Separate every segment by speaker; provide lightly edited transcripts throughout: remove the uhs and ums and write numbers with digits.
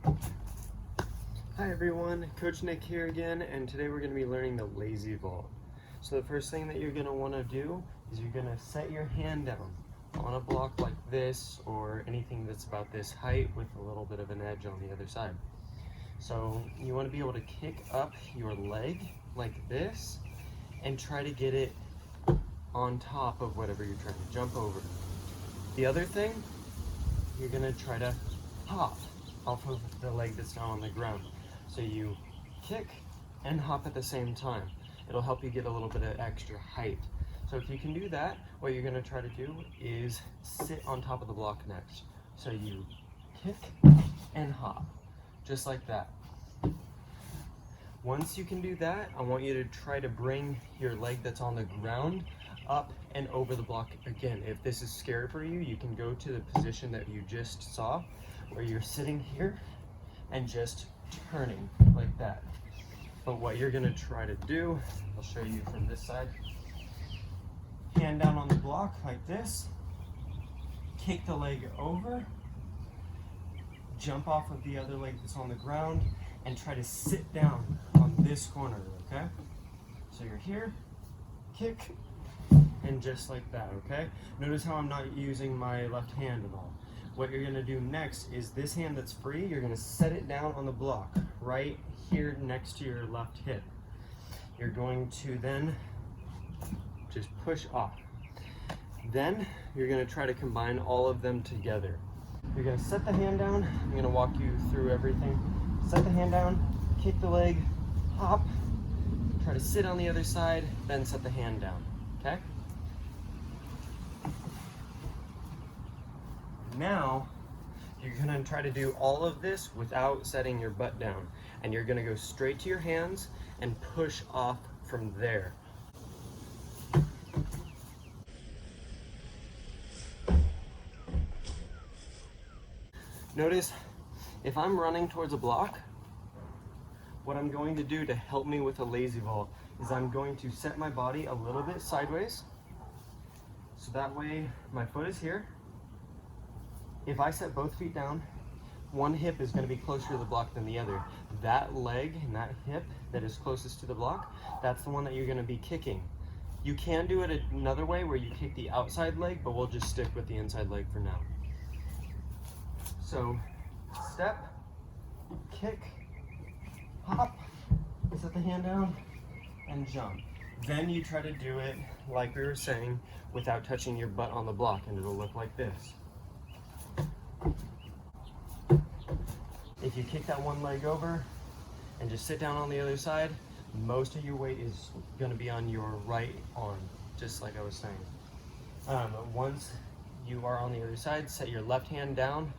Speaker 1: Hi everyone, Coach Nick here again, and today we're going to be learning the lazy vault. So the first thing that you're going to want to do is you're going to set your hand down on a block like this, or anything that's about this height with a little bit of an edge on the other side. So you want to be able to kick up your leg like this and try to get it on top of whatever you're trying to jump over. The other thing, you're going to try to hop off of the leg that's down on the ground. So you kick and hop at the same time. It'll help you get a little bit of extra height. So if you can do that, what you're going to try to do is sit on top of the block next. So you kick and hop, just like that. Once you can do that, I want you to try to bring your leg that's on the ground up and over the block again. If this is scary for you, you can go to the position that you just saw, where you're sitting here and just turning like that. But what you're going to try to do, I'll show you from this side. Hand down on the block like this, kick the leg over, jump off of the other leg that's on the ground, and try to sit down on this corner, okay? So you're here, kick, and just like that, okay? Notice how I'm not using my left hand at all. What you're gonna do next is this hand that's free, you're gonna set it down on the block, right here next to your left hip. You're going to then just push off. Then you're gonna try to combine all of them together. You're gonna set the hand down. I'm gonna walk you through everything. Set the hand down, kick the leg, hop, try to sit on the other side, then set the hand down, okay? Now, you're gonna try to do all of this without setting your butt down. And you're gonna go straight to your hands and push off from there. Notice, if I'm running towards a block, what I'm going to do to help me with a lazy vault is I'm going to set my body a little bit sideways. So that way my foot is here. If I set both feet down, one hip is going to be closer to the block than the other. That leg and that hip that is closest to the block, that's the one that you're going to be kicking. You can do it another way where you kick the outside leg, but we'll just stick with the inside leg for now. So, step, kick, hop, set the hand down, and jump. Then you try to do it, like we were saying, without touching your butt on the block, and it'll look like this. If you kick that one leg over and just sit down on the other side, most of your weight is going to be on your right arm, just like I was saying. Once you are on the other side, set your left hand down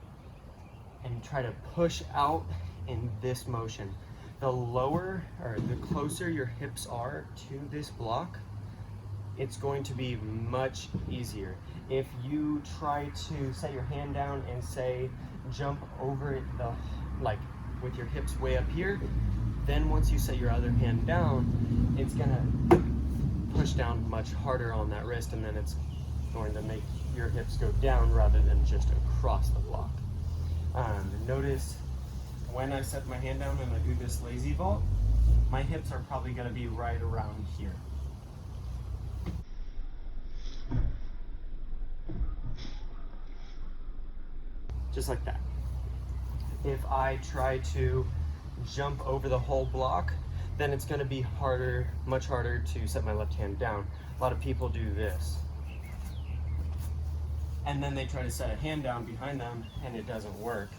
Speaker 1: and try to push out in this motion. The lower, or the closer your hips are to this block, it's going to be much easier. If you try to set your hand down and say jump over it like with your hips way up here, then once you set your other hand down, it's gonna push down much harder on that wrist, and then it's going to make your hips go down rather than just across the block. Notice when I set my hand down and I do this lazy vault, my hips are probably gonna be right around here. Just like that. If I try to jump over the whole block, then it's going to be harder, much harder to set my left hand down. A lot of people do this. And then they try to set a hand down behind them and it doesn't work.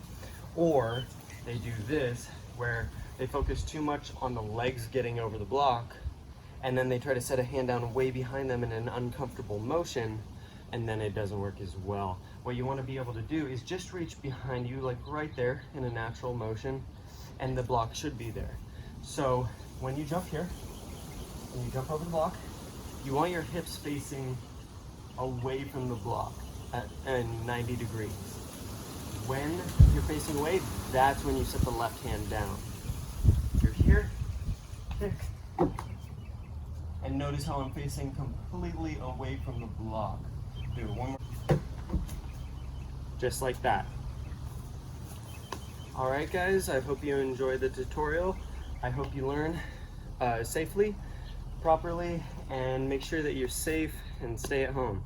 Speaker 1: Or they do this, where they focus too much on the legs getting over the block, and then they try to set a hand down way behind them in an uncomfortable motion, and then it doesn't work as well. What you want to be able to do is just reach behind you, like right there in a natural motion, and the block should be there. So when you jump here, and you jump over the block, you want your hips facing away from the block at 90 degrees. When you're facing away, that's when you set the left hand down. You're here, kick, and notice how I'm facing completely away from the block. Do it one more. Just like that. All right, guys, I hope you enjoyed the tutorial. I hope you learn safely, properly, and make sure that you're safe and stay at home.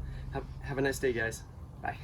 Speaker 1: Have a nice day, guys. Bye.